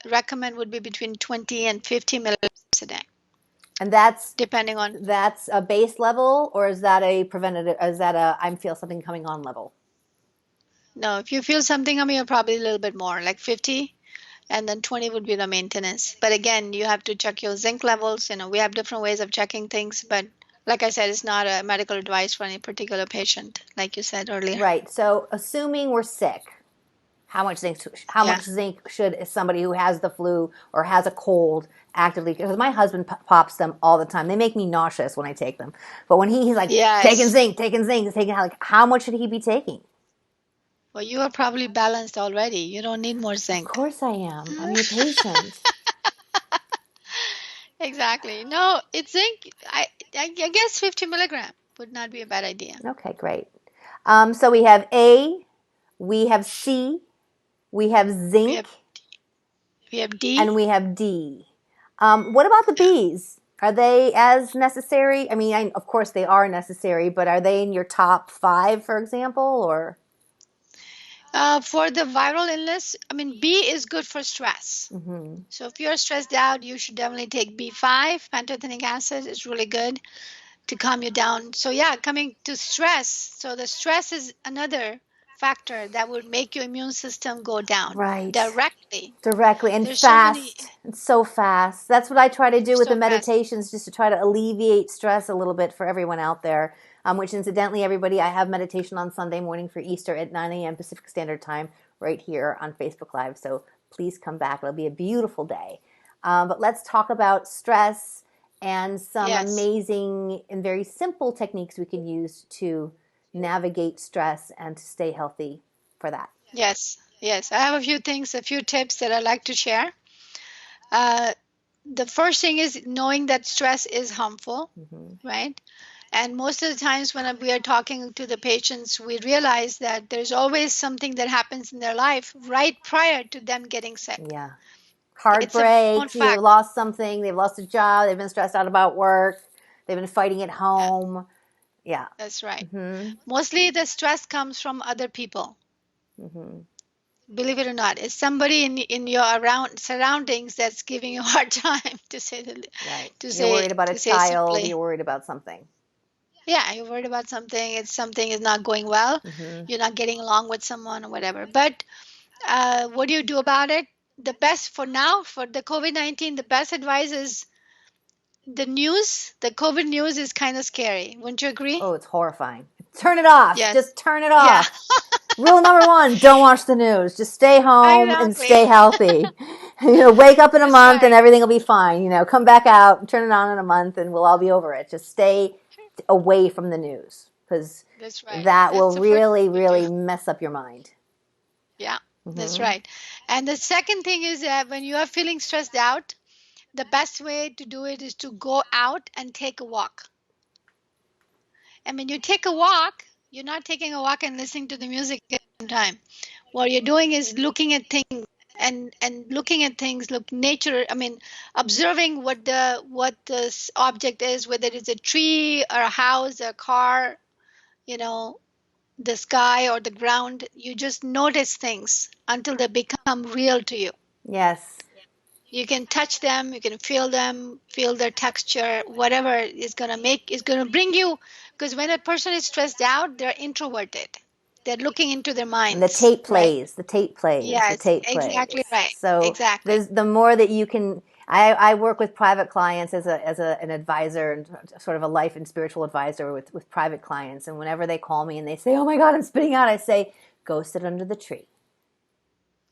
recommend would be between 20 and 50 milligrams a day. And that's depending on that's a base level, or is that a preventative? Is that a I feel something coming on level? No, if you feel something coming, you're probably a little bit more, like 50, and then 20 would be the maintenance. But again, you have to check your zinc levels. We have different ways of checking things, but like I said, it's not a medical advice for any particular patient, like you said earlier. Right. So assuming we're sick, How much Yeah. zinc should somebody who has the flu or has a cold actively? Because my husband pops them all the time. They make me nauseous when I take them. But when he's like Yes. taking zinc, like how much should he be taking? Well, you are probably balanced already. You don't need more Of zinc. course I am. I'm your patient. Exactly. No, it's zinc. I guess 50 milligram would not be a bad idea. Okay, great. So we have A, we have C, we have We zinc, have we have D. and we have D. What about the Bs? Are they as necessary? I mean, of course they are necessary, but are they in your top 5, for example, or? For the viral illness, I mean, B is good for stress. Mm-hmm. So if you're stressed out, you should definitely take B5. Pantothenic acid is really good to calm you down. So yeah, coming to stress. So the stress is another factor that would make your immune system go down Right. directly. Directly and There's so many. fast. It's so fast. That's what I try to do with the So fast. meditations, just to try to alleviate stress a little bit for everyone out there. Which incidentally, everybody, I have meditation on Sunday morning for Easter at 9 a.m. Pacific Standard Time right here on Facebook Live. So please come back. It'll be a beautiful day. But let's talk about stress and some Yes. amazing and very simple techniques we can use to navigate stress and to stay healthy for that. Yes. Yes. I have a few things, a few tips that I'd like to share. Uh, the first thing is knowing that stress is harmful, Mm-hmm. right? And most of the times when we are talking to the patients, we realize that there's always something that happens in their life right prior to them getting sick. Yeah. It's a known Heartbreak, they've fact. lost something, they've lost a job, they've been stressed out about work, they've been fighting at Yeah, home. Yeah. that's right. Mm-hmm. Mostly the stress comes from other people. Mm-hmm. Believe it or not, it's somebody in your around surroundings that's giving you a hard time Right. to You're worried about a say child, simply. you're worried about something. Yeah, you're worried about something. It's something is not going well. Mm-hmm. You're not getting along with someone or whatever. But what do you do about it? The best for now, for the COVID-19, the best advice is the news. The COVID news is kind of scary. Wouldn't you agree? Oh, it's horrifying. Turn it off. Yes. Just turn it Yeah, off. Rule number 1, don't watch the news. Just stay home and stay exactly. healthy. Wake up in a That's month and right. everything will be fine. Come back out, turn it on in a month and we'll all be over it. Just stay away from the news because That's right. that That's will the first really, thing to do. really mess up your mind. Yeah, that's Mm-hmm. right. And the second thing is that when you are feeling stressed out, the best way to do it is to go out and take a walk. And when you take a walk, you're not taking a walk and listening to the music at the same time. What you're doing is looking at things and looking at things, look nature. I mean, observing what the object is, whether it's a tree or a house, a car, you know, the sky or the ground. You just notice things until they become real to you. Yes. You can touch them, feel their texture, whatever is gonna bring you. Because when a person is stressed out, they're introverted. They're looking into their And the minds, tape right? plays. The tape plays. The Yes, tape exactly plays. right. So Exactly. there's the more that you can. I work with private clients an advisor and sort of a life and spiritual advisor with private clients. And whenever they call me and they say, "Oh my God, I'm spitting out," I say, "Go sit under the tree.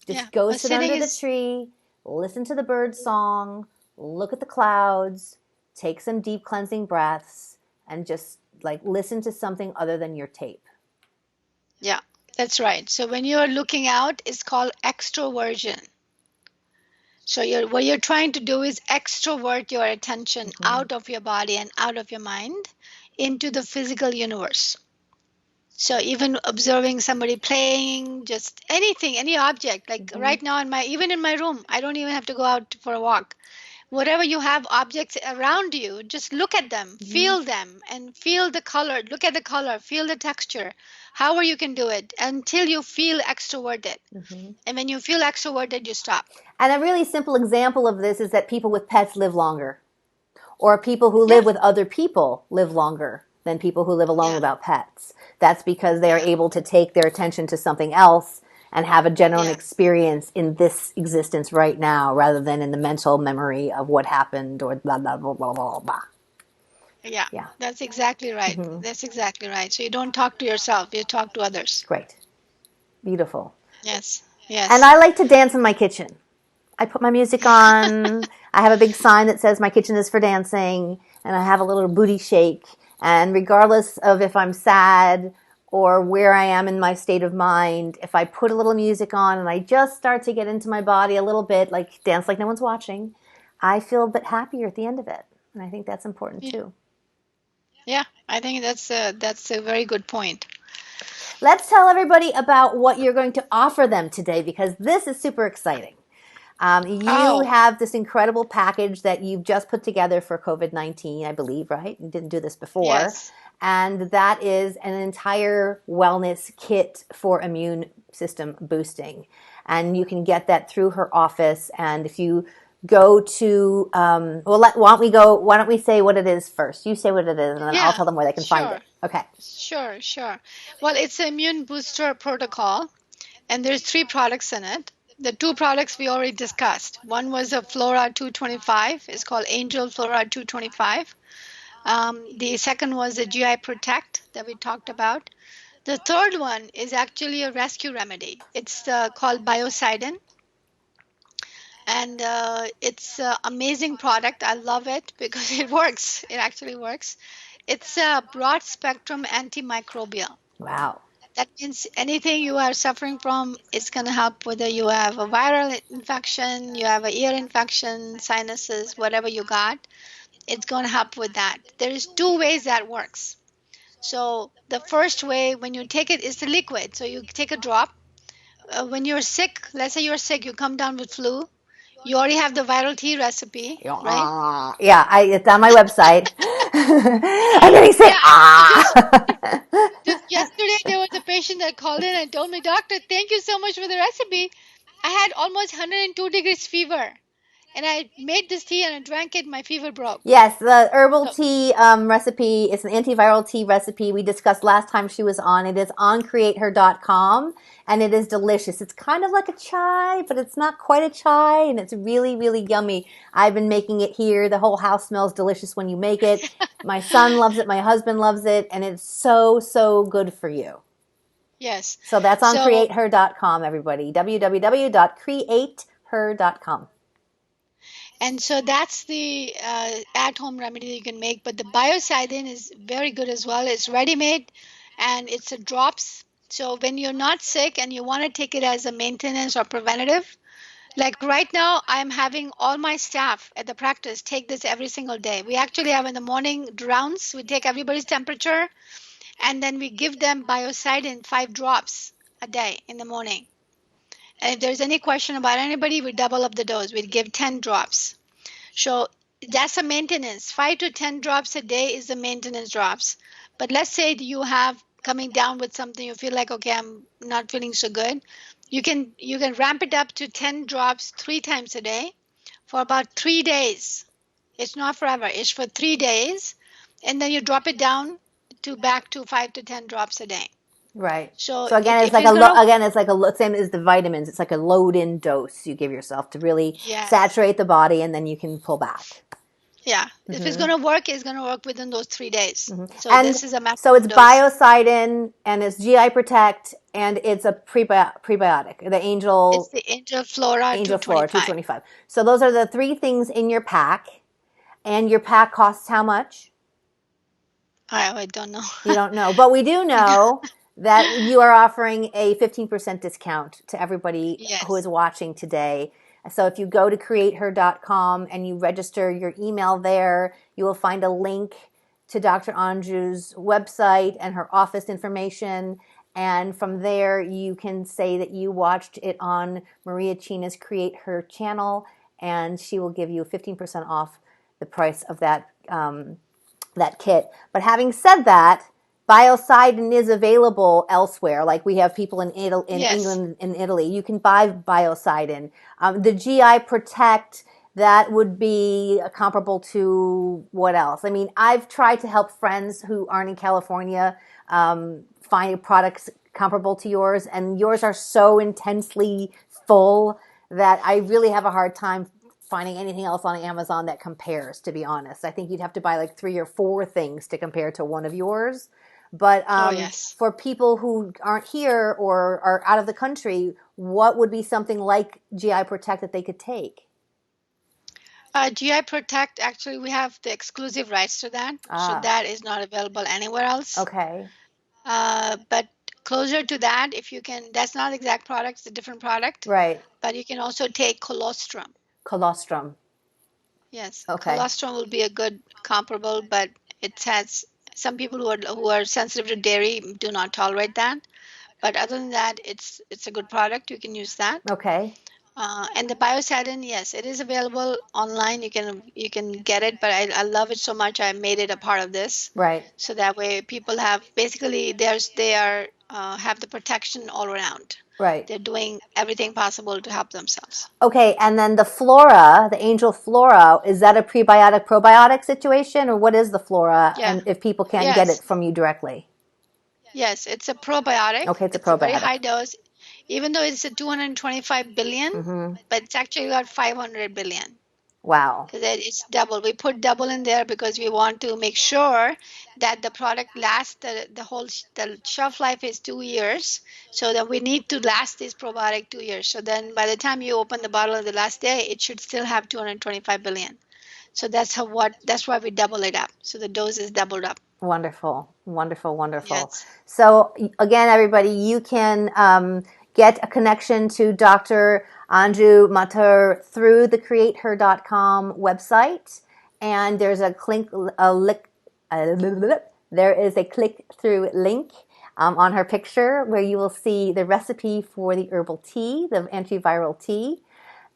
Yeah. Just go But sit sitting under the is tree. Listen to the bird song. Look at the clouds. Take some deep cleansing breaths, and just like listen to something other than your tape." yeah, that's right. So when you're looking out, it's called extroversion. So what you're trying to do is extrovert your attention Mm-hmm. out of your body and out of your mind into the physical universe. So even observing somebody playing, just anything, any object, like Mm-hmm. right now even in my room, I don't even have to go out for a walk. Whatever you have objects around you, just look at Mm-hmm. them, and feel the color. Look at the color, feel the texture. However you can do it until you feel extroverted. Mm-hmm. And when you feel extroverted, you stop. And a really simple example of this is that people with pets live longer, or people who Yeah, live with other people live longer than people who live alone yeah, without pets. That's because they are yeah, able to take their attention to something else and have a genuine yeah. experience in this existence right now rather than in the mental memory of what happened or blah, blah, blah, blah, blah, blah. Yeah, Yeah. that's exactly right. Mm-hmm. That's exactly right. So you don't talk to yourself, you talk to others. Great. Beautiful. Yes. And Yes. I like to dance in my kitchen. I put my music on. I have a big sign that says my kitchen is for dancing, and I have a little booty shake. And regardless of if I'm sad or where I am in my state of mind, if I put a little music on and I just start to get into my body a little bit, like dance like no one's watching, I feel a bit happier at the end of it. And I think that's important Yeah. too. Yeah. I think that's a very good point. Let's tell everybody about what you're going to offer them today, because this is super exciting. You Oh, have this incredible package that you've just put together for COVID-19, I believe, right? You didn't do this before. yes. And that is an entire wellness kit for immune system boosting. And you can get that through her office. And if you go to, why don't we say what it is first? You say what it is, and then I'll Yeah. tell them where they can find Sure. it. Okay. Sure. Sure. Well, it's an immune booster protocol, and there's three products in it. The two products we already discussed. One was a Flora 225. It's called Angel Flora 225. The second was the GI Protect that we talked about. The third one is actually a rescue remedy. It's called Biocidin, and it's an amazing product. I love it because it works. It actually works. It's a broad spectrum antimicrobial. Wow. That means anything you are suffering from, it's going to help whether you have a viral infection, you have an ear infection, sinuses, whatever you got, it's going to help with that. There is two ways that works. So the first way, when you take it, is the liquid. So you take a drop. When you're sick, let's say you're sick, you come down with flu, you already have the viral tea recipe, right? Yeah, it's on my website. I'm getting sick. Yeah, just just yesterday there was a patient that called in and told me, Doctor, thank you so much for the recipe. I had almost 102 degrees fever, and I made this tea and I drank it. My fever broke. Yes, the herbal So tea recipe is an antiviral tea recipe we discussed last time she was on. It is on createher.com, and it is delicious. It's kind of like a chai, but it's not quite a chai, and it's really, really yummy. I've been making it here. The whole house smells delicious when you make it. My son loves it. My husband loves it, and it's so, so good for you. yes, So that's on so createher.com, everybody. www.createher.com. and so that's the at-home remedy you can make. But the biocidin is very good as well. It's ready-made, and it's a drops. So when you're not sick and you want to take it as a maintenance or preventative, like right now, I'm having all my staff at the practice take this every single day. We actually have in the morning rounds. We take everybody's temperature, and then we give them biocidin 5 drops a day in the morning. And if there's any question about anybody, we double up the dose. We give 10 drops. So that's a maintenance. 5 to 10 drops a day is the maintenance drops. But let's say you have coming down with something, you feel like, okay, I'm not feeling so good. You can ramp it up to 10 drops 3 times a day for about 3 days. It's not forever. It's for 3 days, and then you drop it down to back to 5 to 10 drops a day. Right. So So again, it's if like it's gonna, same as the vitamins. It's like a load-in dose you give yourself to really yes, saturate the body, and then you can pull back. yeah. If it's Hmm. gonna work, it's gonna work within those 3 days. Hmm. So And this is a so it's maximum dose. biocidin, and it's GI Protect, and it's a prebiotic, the It's the Angel Flora Angel Flora 225. 225. So those are the three things in your pack, and your pack costs how much? I don't know. You don't know, but we do know that you are offering a 15% discount to everybody who Yes. is watching today. So if you go to createher.com and you register your email there, you will find a link to Dr. Anju's website and her office information. And from there, you can say that you watched it on Maria China's Create Her channel, and she will give you 15% off the price of that kit. But having said that, biocidin is available elsewhere. Like we have people in Yes. England, in Italy. You can buy biocidin. The GI Protect, that would be comparable to what else? I mean, I've tried to help friends who aren't in California find products comparable to yours, and yours are so intensely full that I really have a hard time finding anything else on Amazon that compares, to be honest. I think you'd have to buy like 3 or 4 things to compare to one of yours. But Oh, yes. for people who aren't here or are out of the country, what would be something like GI Protect that they could take? GI Protect, actually, we have the exclusive rights to that. So Ah, that is not available anywhere else. okay. But closer to that, if you can, that's not the exact product, it's a different product. Right. But you can also take colostrum. Colostrum. Yes, Okay. colostrum will be a good comparable, but it has some people who are sensitive to dairy do not tolerate that. But other than that, it's a good product. You can use that. Okay. And the biocidin, yes, it is available online. You can get it, but I love it so much. I made it a part of this, Right. so that way people have basically they are have the protection all around. Right. They're doing everything possible to help themselves. Okay, and then the flora, the angel flora, is that a prebiotic probiotic situation, or what is the flora? Yeah. And if people can't get it Yes. from you directly? Yes, it's a probiotic. Okay, it's a It's a very probiotic. high dose, even though it's a 225 billion, Mm-hmm. but it's actually got 500 billion. Wow. Because it's double. We put double in there because we want to make sure that the product lasts the shelf life is 2 years. So then we need to last this probiotic 2 years. So then by the time you open the bottle on the last day, it should still have 225 billion. So that's why we double it up. So the dose is doubled up. Wonderful, wonderful, wonderful. Yes. So again, everybody, you can get a connection to Dr. Anju Mathur through the createher.com website, and there's there is a click-through link on her picture where you will see the recipe for the herbal tea, the antiviral tea.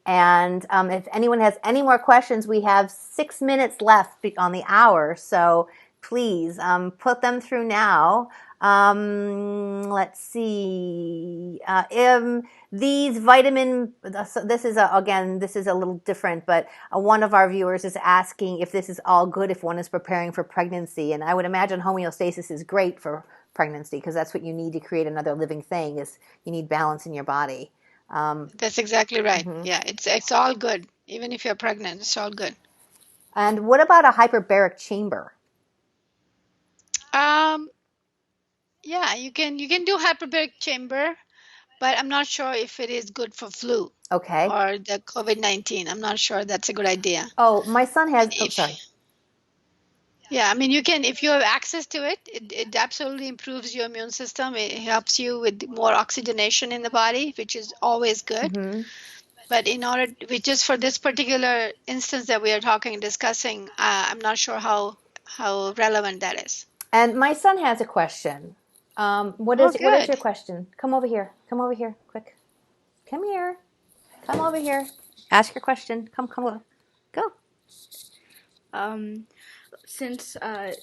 And if anyone has any more questions, we have 6 minutes left on the hour. So please put them through now. Let's see. These vitamin, so this is again, this is a little different, but one of our viewers is asking if this is all good if one is preparing for pregnancy. And I would imagine homeostasis is great for pregnancy because that's what you need to create another living thing is you need balance in your body. That's exactly right. Mhm. Yeah, it's all good. Even if you're pregnant, it's all good. And what about a hyperbaric chamber? Um, yeah, you can do hyperbaric chamber, but I'm not sure if it is good for flu Okay. or the COVID-19. I'm not sure that's a good idea. Oh, my son I mean, has, oh, sorry. yeah, I mean, you can, if you have access to it, it absolutely improves your immune system. It helps you with more oxygenation in the body, which is always good. Mm-hmm. But just for this particular instance that we are discussing, I'm not sure how relevant that is. And my son has a question. Oh, What is good. your question? Come over here. Come over here, quick. Come here. Come over here. Ask your question. Come over. Go. Um, since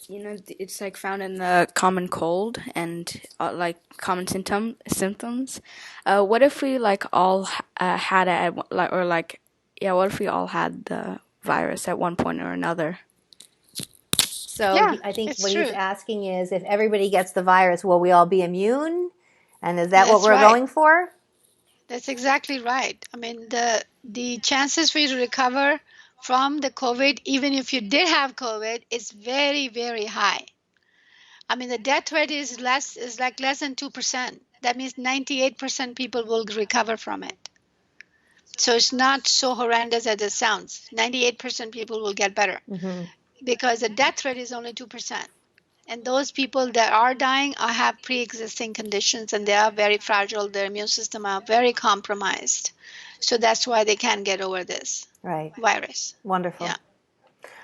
it's like found in the common cold and like common symptoms, what if we like all had it what if we all had the virus at one point or another? So Yeah, I think it's what he's true. asking is if everybody gets the virus, will we all be immune? And is that what That's we're right. going for? That's exactly right. I mean, the chances for you to recover from the COVID, even if you did have COVID, is very, very high. I mean, the death rate is like less than 2%. That means 98% people will recover from it. So it's not so horrendous as it sounds. 98% people will get better Mm-hmm. because the death rate is only 2%. And those people that are dying have pre-existing conditions and they are very fragile. Their immune system are very compromised. So that's why they can't get over this Right. virus. Wonderful. Yeah.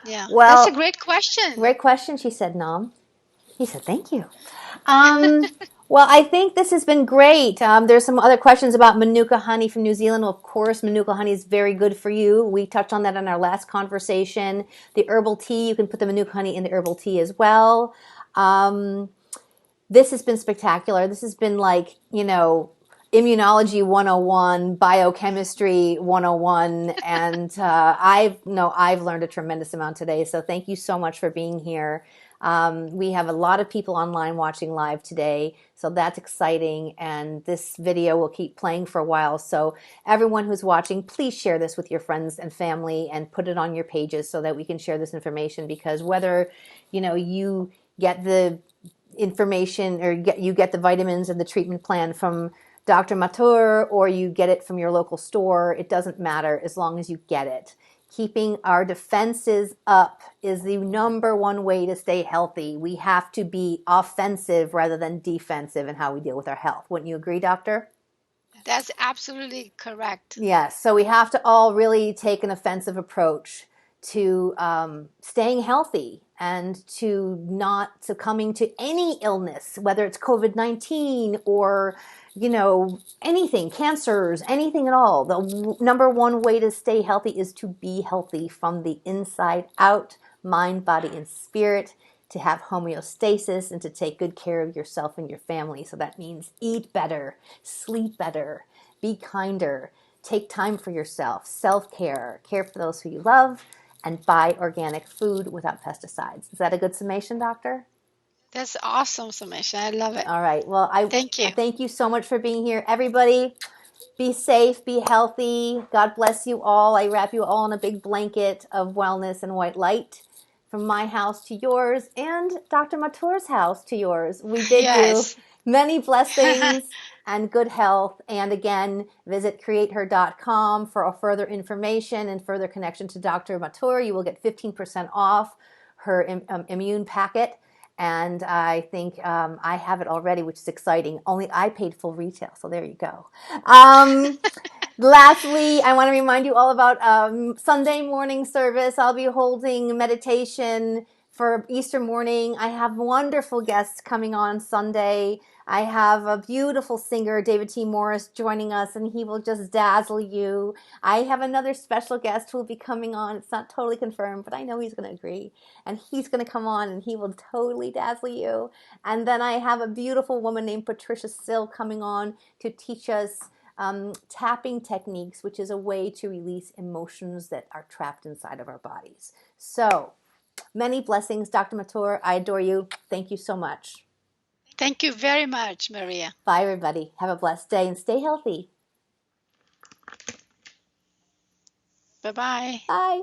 Yeah. That's a Well, great question. great question, she said, Nom. He said, thank you. Well, I think this has been great. There's some other questions about Manuka honey from New Zealand. Well, of course, Manuka honey is very good for you. We touched on that in our last conversation. The herbal tea, you can put the Manuka honey in the herbal tea as well. This has been spectacular. This has been like, immunology 101, biochemistry 101, and I've learned a tremendous amount today. So thank you so much for being here. We have a lot of people online watching live today, so that's exciting. And this video will keep playing for a while. So everyone who's watching, please share this with your friends and family and put it on your pages so that we can share this information. Because whether you get information, or you get the vitamins and the treatment plan from Dr. Mathur, or you get it from your local store. It doesn't matter as long as you get it. Keeping our defenses up is the number one way to stay healthy. We have to be offensive rather than defensive in how we deal with our health. Wouldn't you agree, doctor? That's absolutely correct. Yes. So we have to all really take an offensive approach to staying healthy and to not succumbing to any illness, whether it's COVID-19 or, anything, cancers, anything at all. The number one way to stay healthy is to be healthy from the inside out, mind, body, and spirit, to have homeostasis and to take good care of yourself and your family. So that means eat better, sleep better, be kinder, take time for yourself, self-care, care for those who you love, and buy organic food without pesticides. Is that a good summation, doctor? That's awesome summation. I love it. All right. Well, I Thank you. thank you so much for being here. Everybody, be safe, be healthy. God bless you all. I wrap you all in a big blanket of wellness and white light. From my house to yours, and Dr. Mathur's house to yours. We bid you Yes. many blessings and good health. And again, visit createher.com for further information and further connection to Dr. Mathur. You will get 15% off her immune packet. And I think I have it already, which is exciting. Only I paid full retail, so there you go. Lastly, I want to remind you all about Sunday morning service. I'll be holding meditation for Easter morning. I have wonderful guests coming on Sunday. I have a beautiful singer, David T. Morris, joining us, and he will just dazzle you. I have another special guest who will be coming on. It's not totally confirmed, but I know he's going to agree. And he's going to come on, and he will totally dazzle you. And then I have a beautiful woman named Patricia Sill coming on to teach us tapping techniques, which is a way to release emotions that are trapped inside of our bodies. So, many blessings, Dr. Mathur. I adore you. Thank you so much. Thank you very much, Maria. Bye, everybody. Have a blessed day and stay healthy. Bye-bye. Bye.